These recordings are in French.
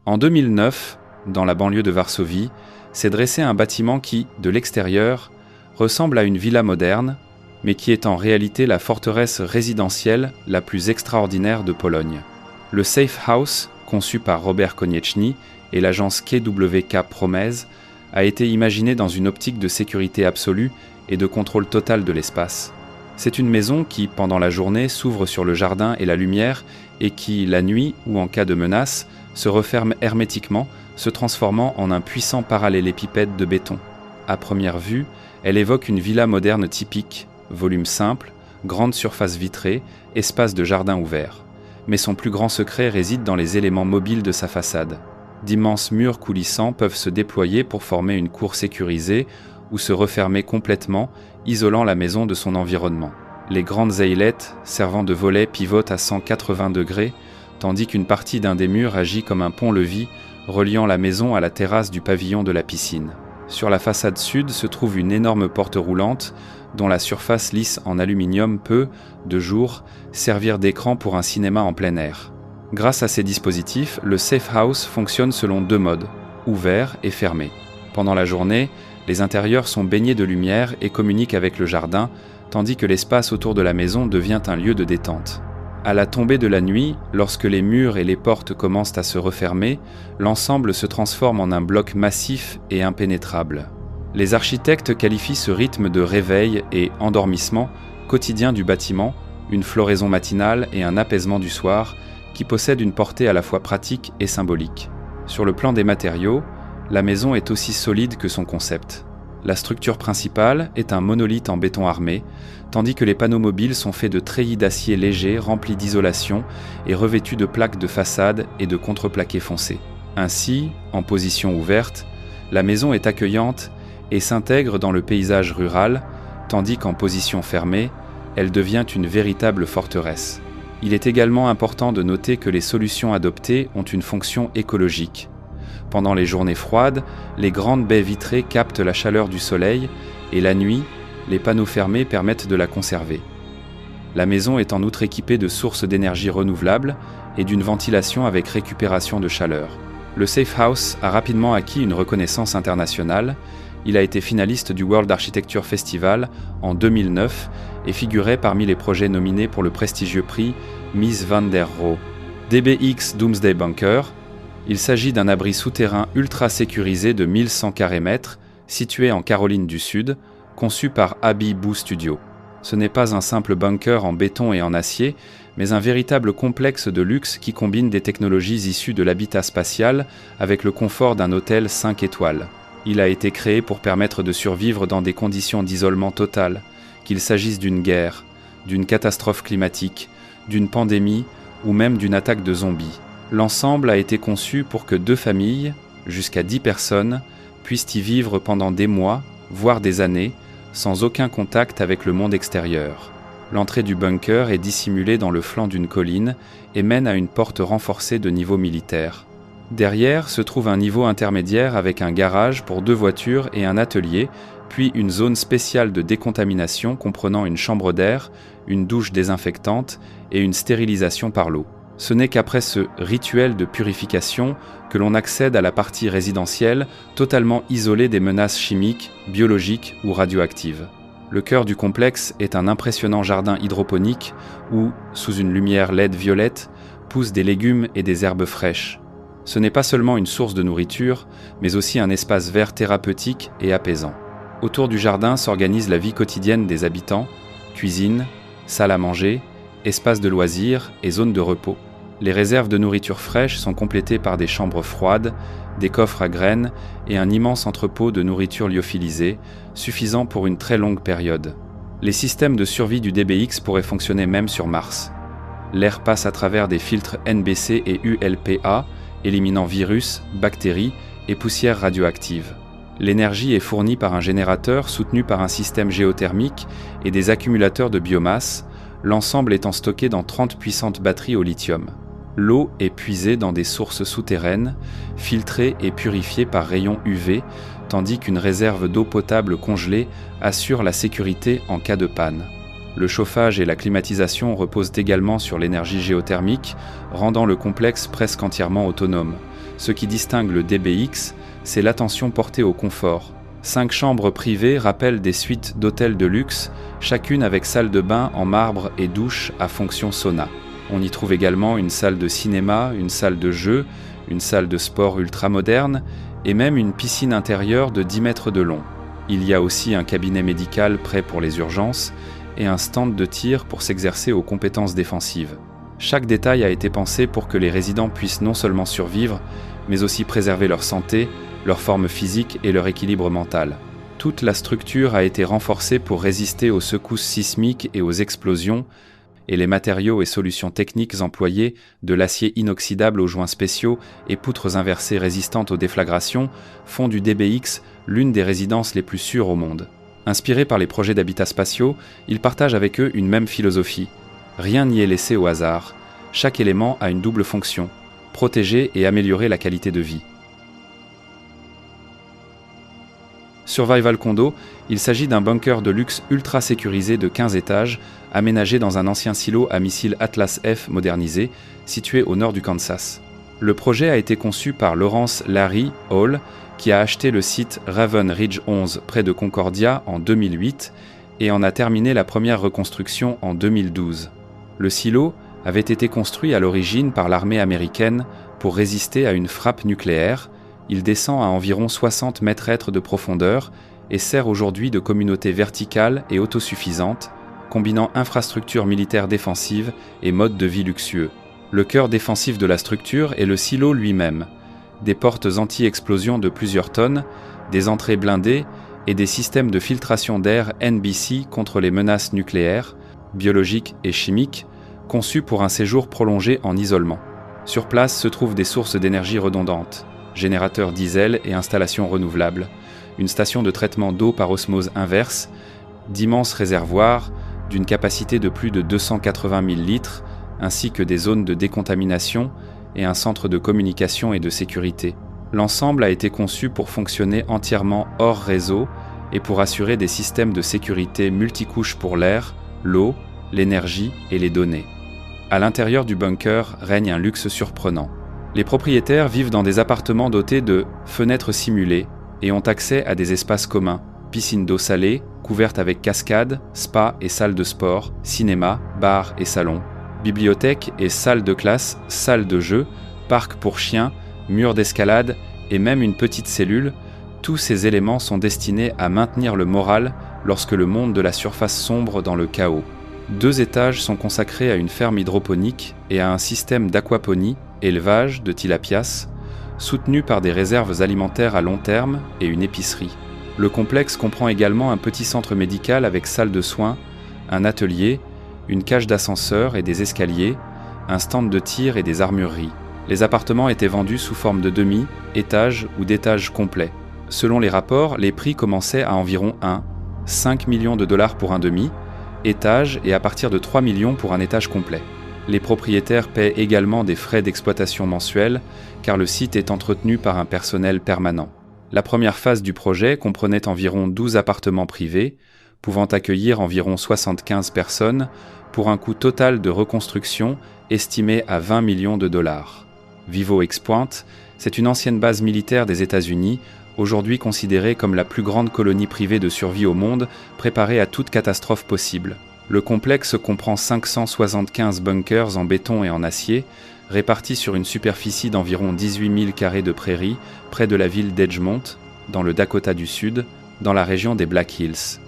En 2009, dans la banlieue de Varsovie, s'est dressé un bâtiment qui, de l'extérieur, ressemble à une villa moderne, mais qui est en réalité la forteresse résidentielle la plus extraordinaire de Pologne. Le Safe House, conçu par Robert Konieczny et l'agence KWK Promese, a été imaginé dans une optique de sécurité absolue et de contrôle total de l'espace. C'est une maison qui, pendant la journée, s'ouvre sur le jardin et la lumière et qui, la nuit ou en cas de menace, se referme hermétiquement, se transformant en un puissant parallélépipède de béton. À première vue, elle évoque une villa moderne typique, volume simple, grande surface vitrée, espace de jardin ouvert. Mais son plus grand secret réside dans les éléments mobiles de sa façade. D'immenses murs coulissants peuvent se déployer pour former une cour sécurisée ou se refermer complètement, isolant la maison de son environnement. Les grandes ailettes servant de volets pivotent à 180 degrés, tandis qu'une partie d'un des murs agit comme un pont-levis reliant la maison à la terrasse du pavillon de la piscine. Sur la façade sud se trouve une énorme porte roulante dont la surface lisse en aluminium peut, de jour, servir d'écran pour un cinéma en plein air. Grâce à ces dispositifs, le Safe House fonctionne selon 2 modes, ouvert et fermé. Pendant la journée, les intérieurs sont baignés de lumière et communiquent avec le jardin, tandis que l'espace autour de la maison devient un lieu de détente. À la tombée de la nuit, lorsque les murs et les portes commencent à se refermer, l'ensemble se transforme en un bloc massif et impénétrable. Les architectes qualifient ce rythme de réveil et endormissement quotidien du bâtiment, une floraison matinale et un apaisement du soir, qui possède une portée à la fois pratique et symbolique. Sur le plan des matériaux, la maison est aussi solide que son concept. La structure principale est un monolithe en béton armé, tandis que les panneaux mobiles sont faits de treillis d'acier léger remplis d'isolation et revêtus de plaques de façade et de contreplaqué foncé. Ainsi, en position ouverte, la maison est accueillante et s'intègre dans le paysage rural, tandis qu'en position fermée, elle devient une véritable forteresse. Il est également important de noter que les solutions adoptées ont une fonction écologique. Pendant les journées froides, les grandes baies vitrées captent la chaleur du soleil et la nuit, les panneaux fermés permettent de la conserver. La maison est en outre équipée de sources d'énergie renouvelables et d'une ventilation avec récupération de chaleur. Le Safe House a rapidement acquis une reconnaissance internationale. Il a été finaliste du World Architecture Festival en 2009 et figurait parmi les projets nominés pour le prestigieux prix Mies van der Rohe. DBX Doomsday Bunker. Il s'agit d'un abri souterrain ultra sécurisé de 1100 carrés-mètres, situé en Caroline du Sud, conçu par Abbey Boo Studio. Ce n'est pas un simple bunker en béton et en acier, mais un véritable complexe de luxe qui combine des technologies issues de l'habitat spatial avec le confort d'un hôtel 5 étoiles. Il a été créé pour permettre de survivre dans des conditions d'isolement total, qu'il s'agisse d'une guerre, d'une catastrophe climatique, d'une pandémie ou même d'une attaque de zombies. L'ensemble a été conçu pour que 2 familles, jusqu'à 10 personnes, puissent y vivre pendant des mois, voire des années, sans aucun contact avec le monde extérieur. L'entrée du bunker est dissimulée dans le flanc d'une colline et mène à une porte renforcée de niveau militaire. Derrière se trouve un niveau intermédiaire avec un garage pour 2 voitures et un atelier, puis une zone spéciale de décontamination comprenant une chambre d'air, une douche désinfectante et une stérilisation par l'eau. Ce n'est qu'après ce rituel de purification que l'on accède à la partie résidentielle totalement isolée des menaces chimiques, biologiques ou radioactives. Le cœur du complexe est un impressionnant jardin hydroponique où, sous une lumière LED violette, poussent des légumes et des herbes fraîches. Ce n'est pas seulement une source de nourriture, mais aussi un espace vert thérapeutique et apaisant. Autour du jardin s'organise la vie quotidienne des habitants, cuisine, salle à manger, espaces de loisirs et zones de repos. Les réserves de nourriture fraîche sont complétées par des chambres froides, des coffres à graines et un immense entrepôt de nourriture lyophilisée, suffisant pour une très longue période. Les systèmes de survie du DBX pourraient fonctionner même sur Mars. L'air passe à travers des filtres NBC et ULPA, éliminant virus, bactéries et poussières radioactives. L'énergie est fournie par un générateur soutenu par un système géothermique et des accumulateurs de biomasse, l'ensemble étant stocké dans 30 puissantes batteries au lithium. L'eau est puisée dans des sources souterraines, filtrée et purifiée par rayons UV, tandis qu'une réserve d'eau potable congelée assure la sécurité en cas de panne. Le chauffage et la climatisation reposent également sur l'énergie géothermique, rendant le complexe presque entièrement autonome, Ce qui distingue le DBX, c'est l'attention portée au confort. 5 chambres privées rappellent des suites d'hôtels de luxe, chacune avec salle de bain en marbre et douche à fonction sauna. On y trouve également une salle de cinéma, une salle de jeu, une salle de sport ultramoderne et même une piscine intérieure de 10 mètres de long. Il y a aussi un cabinet médical prêt pour les urgences et un stand de tir pour s'exercer aux compétences défensives. Chaque détail a été pensé pour que les résidents puissent non seulement survivre, mais aussi préserver leur santé, leur forme physique et leur équilibre mental. Toute la structure a été renforcée pour résister aux secousses sismiques et aux explosions, et les matériaux et solutions techniques employés, de l'acier inoxydable aux joints spéciaux et poutres inversées résistantes aux déflagrations, font du DBX l'une des résidences les plus sûres au monde. Inspirés par les projets d'habitats spatiaux, ils partagent avec eux une même philosophie. Rien n'y est laissé au hasard. Chaque élément a une double fonction, protéger et améliorer la qualité de vie. Survival Condo, il s'agit d'un bunker de luxe ultra sécurisé de 15 étages, aménagé dans un ancien silo à missiles Atlas F modernisé, situé au nord du Kansas. Le projet a été conçu par Lawrence Larry Hall, qui a acheté le site Raven Ridge 11 près de Concordia en 2008 et en a terminé la première reconstruction en 2012. Le silo avait été construit à l'origine par l'armée américaine pour résister à une frappe nucléaire. Il descend à environ 60 mètres de profondeur et sert aujourd'hui de communauté verticale et autosuffisante, combinant infrastructures militaires défensives et mode de vie luxueux. Le cœur défensif de la structure est le silo lui-même. Des portes anti-explosion de plusieurs tonnes, des entrées blindées et des systèmes de filtration d'air NBC contre les menaces nucléaires, biologiques et chimiques, conçus pour un séjour prolongé en isolement. Sur place se trouvent des sources d'énergie redondantes, générateurs diesel et installations renouvelables, une station de traitement d'eau par osmose inverse, d'immenses réservoirs d'une capacité de plus de 280 000 litres, ainsi que des zones de décontamination et un centre de communication et de sécurité. L'ensemble a été conçu pour fonctionner entièrement hors réseau et pour assurer des systèmes de sécurité multicouches pour l'air, l'eau, l'énergie et les données. À l'intérieur du bunker règne un luxe surprenant. Les propriétaires vivent dans des appartements dotés de fenêtres simulées et ont accès à des espaces communs, piscine d'eau salée, couverte avec cascade, spa et salle de sport, cinéma, bar et salon, bibliothèque et salle de classe, salle de jeu, parc pour chiens, mur d'escalade et même une petite cellule. Tous ces éléments sont destinés à maintenir le moral lorsque le monde de la surface sombre dans le chaos. 2 étages sont consacrés à une ferme hydroponique et à un système d'aquaponie, élevage de tilapias, soutenu par des réserves alimentaires à long terme et une épicerie. Le complexe comprend également un petit centre médical avec salle de soins, un atelier, une cage d'ascenseur et des escaliers, un stand de tir et des armureries. Les appartements étaient vendus sous forme de demi, étages ou d'étages complets. Selon les rapports, les prix commençaient à environ 5 millions de dollars pour un demi, étage et à partir de 3 millions pour un étage complet. Les propriétaires paient également des frais d'exploitation mensuels, car le site est entretenu par un personnel permanent. La première phase du projet comprenait environ 12 appartements privés, pouvant accueillir environ 75 personnes, pour un coût total de reconstruction estimé à 20 millions de dollars. Vivo X-Point, c'est une ancienne base militaire des États-Unis, aujourd'hui considérée comme la plus grande colonie privée de survie au monde, préparée à toute catastrophe possible. Le complexe comprend 575 bunkers en béton et en acier, répartis sur une superficie d'environ 18 000 carrés de prairies, près de la ville d'Edgemont, dans le Dakota du Sud, dans la région des Black Hills.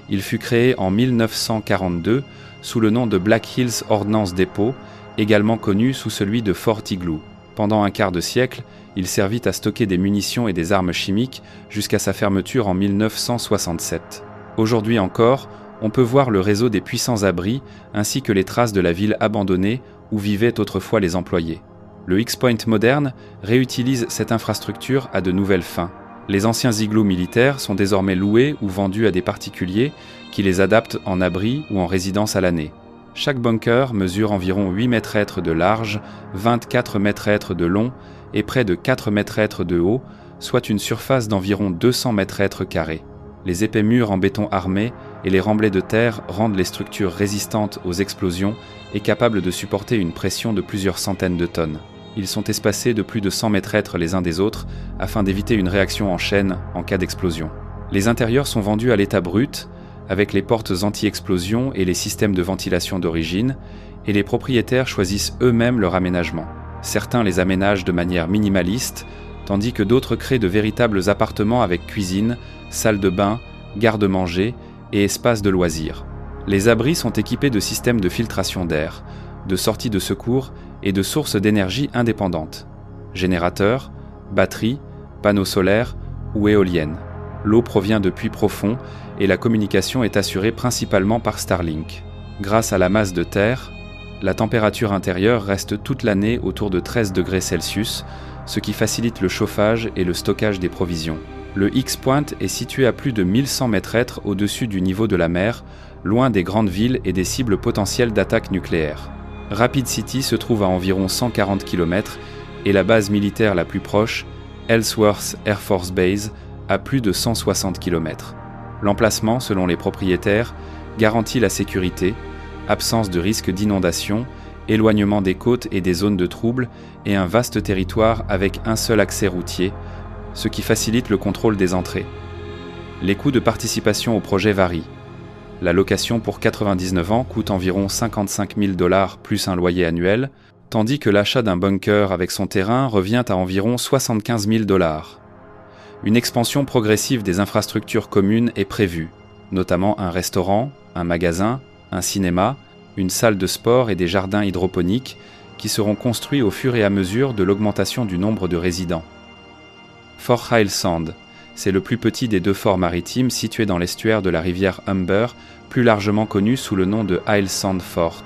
Il fut créé en 1942 sous le nom de Black Hills Ordnance Depot, également connu sous celui de Fort Igloo. Pendant un quart de siècle, il servit à stocker des munitions et des armes chimiques jusqu'à sa fermeture en 1967. Aujourd'hui encore, on peut voir le réseau des puissants abris ainsi que les traces de la ville abandonnée où vivaient autrefois les employés. Le X-Point moderne réutilise cette infrastructure à de nouvelles fins. Les anciens igloos militaires sont désormais loués ou vendus à des particuliers qui les adaptent en abri ou en résidence à l'année. Chaque bunker mesure environ 8 mètres de large, 24 mètres de long et près de 4 mètres de haut, soit une surface d'environ 200 mètres carrés. Les épais murs en béton armé et les remblais de terre rendent les structures résistantes aux explosions et capables de supporter une pression de plusieurs centaines de tonnes. Ils sont espacés de plus de 100 mètres les uns des autres afin d'éviter une réaction en chaîne en cas d'explosion. Les intérieurs sont vendus à l'état brut, avec les portes anti-explosion et les systèmes de ventilation d'origine, et les propriétaires choisissent eux-mêmes leur aménagement. Certains les aménagent de manière minimaliste, tandis que d'autres créent de véritables appartements avec cuisine, salle de bain, garde-manger et espaces de loisirs. Les abris sont équipés de systèmes de filtration d'air, de sorties de secours et de sources d'énergie indépendantes. Générateurs, batteries, panneaux solaires ou éoliennes. L'eau provient de puits profonds et la communication est assurée principalement par Starlink. Grâce à la masse de terre, la température intérieure reste toute l'année autour de 13 degrés Celsius, ce qui facilite le chauffage et le stockage des provisions. Le X-Point est situé à plus de 1100 mètres au-dessus du niveau de la mer, loin des grandes villes et des cibles potentielles d'attaque nucléaire. Rapid City se trouve à environ 140 km et la base militaire la plus proche, Ellsworth Air Force Base, à plus de 160 km. L'emplacement, selon les propriétaires, garantit la sécurité, absence de risque d'inondation, éloignement des côtes et des zones de trouble et un vaste territoire avec un seul accès routier, ce qui facilite le contrôle des entrées. Les coûts de participation au projet varient. La location pour 99 ans coûte environ 55 000 $ plus un loyer annuel, tandis que l'achat d'un bunker avec son terrain revient à environ 75 000 $. Une expansion progressive des infrastructures communes est prévue, notamment un restaurant, un magasin, un cinéma, une salle de sport et des jardins hydroponiques qui seront construits au fur et à mesure de l'augmentation du nombre de résidents. Fort Isle Sound, c'est le plus petit des deux forts maritimes situés dans l'estuaire de la rivière Humber, plus largement connu sous le nom de Isle Sound Fort.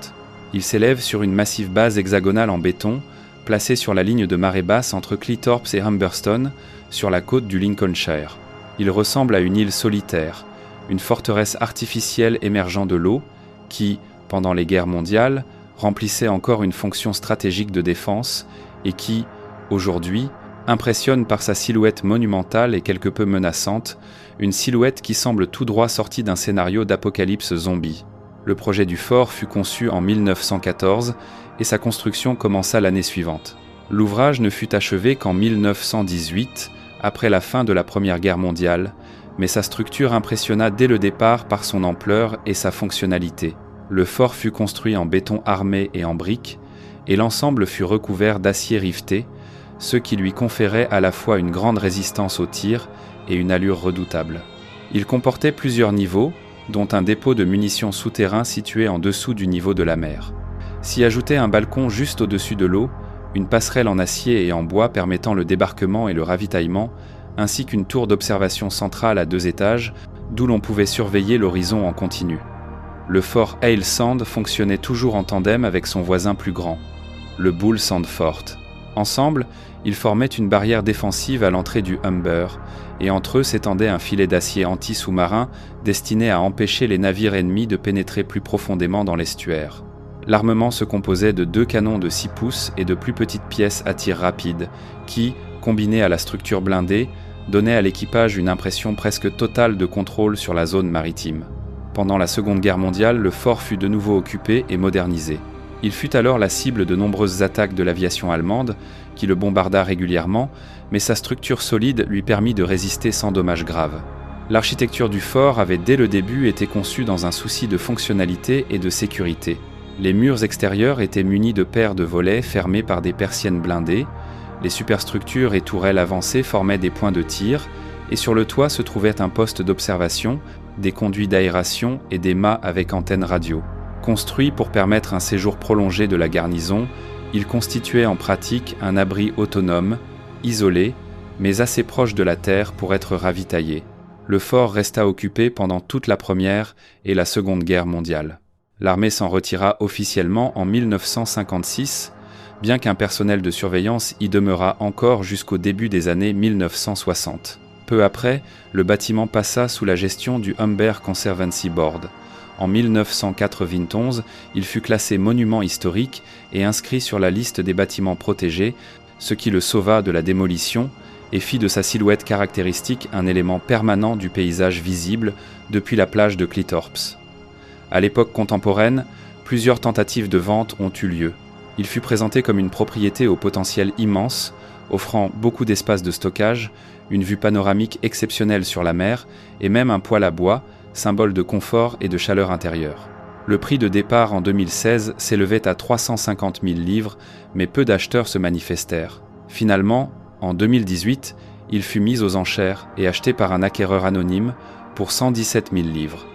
Il s'élève sur une massive base hexagonale en béton, placée sur la ligne de marée basse entre Cleethorpes et Humberstone, sur la côte du Lincolnshire. Il ressemble à une île solitaire, une forteresse artificielle émergeant de l'eau, qui, pendant les guerres mondiales, remplissait encore une fonction stratégique de défense et qui, aujourd'hui, impressionne par sa silhouette monumentale et quelque peu menaçante, une silhouette qui semble tout droit sortie d'un scénario d'apocalypse zombie. Le projet du fort fut conçu en 1914 et sa construction commença l'année suivante. L'ouvrage ne fut achevé qu'en 1918, après la fin de la Première Guerre mondiale, mais sa structure impressionna dès le départ par son ampleur et sa fonctionnalité. Le fort fut construit en béton armé et en briques, et l'ensemble fut recouvert d'acier riveté, ce qui lui conférait à la fois une grande résistance aux tirs et une allure redoutable. Il comportait plusieurs niveaux, dont un dépôt de munitions souterrain situé en dessous du niveau de la mer. S'y ajoutait un balcon juste au-dessus de l'eau, une passerelle en acier et en bois permettant le débarquement et le ravitaillement, ainsi qu'une tour d'observation centrale à 2 étages, d'où l'on pouvait surveiller l'horizon en continu. Le fort Isle Sound fonctionnait toujours en tandem avec son voisin plus grand, le Bull Sound Fort. Ensemble, ils formaient une barrière défensive à l'entrée du Humber, et entre eux s'étendait un filet d'acier anti-sous-marin destiné à empêcher les navires ennemis de pénétrer plus profondément dans l'estuaire. L'armement se composait de 2 canons de 6 pouces et de plus petites pièces à tir rapide, qui, combinées à la structure blindée, donnaient à l'équipage une impression presque totale de contrôle sur la zone maritime. Pendant la Seconde Guerre mondiale, le fort fut de nouveau occupé et modernisé. Il fut alors la cible de nombreuses attaques de l'aviation allemande, qui le bombarda régulièrement, mais sa structure solide lui permit de résister sans dommages graves. L'architecture du fort avait dès le début été conçue dans un souci de fonctionnalité et de sécurité. Les murs extérieurs étaient munis de paires de volets fermés par des persiennes blindées, les superstructures et tourelles avancées formaient des points de tir, et sur le toit se trouvait un poste d'observation, des conduits d'aération et des mâts avec antennes radio. Construit pour permettre un séjour prolongé de la garnison, il constituait en pratique un abri autonome, isolé, mais assez proche de la terre pour être ravitaillé. Le fort resta occupé pendant toute la Première et la Seconde Guerre mondiale. L'armée s'en retira officiellement en 1956, bien qu'un personnel de surveillance y demeura encore jusqu'au début des années 1960. Peu après, le bâtiment passa sous la gestion du Humber Conservancy Board. En 1991, il fut classé monument historique et inscrit sur la liste des bâtiments protégés, ce qui le sauva de la démolition et fit de sa silhouette caractéristique un élément permanent du paysage visible depuis la plage de Cleethorpes. À l'époque contemporaine, plusieurs tentatives de vente ont eu lieu. Il fut présenté comme une propriété au potentiel immense, offrant beaucoup d'espace de stockage, une vue panoramique exceptionnelle sur la mer et même un poêle à bois, symbole de confort et de chaleur intérieure. Le prix de départ en 2016 s'élevait à 350 000 livres, mais peu d'acheteurs se manifestèrent. Finalement, en 2018, il fut mis aux enchères et acheté par un acquéreur anonyme pour 117 000 livres.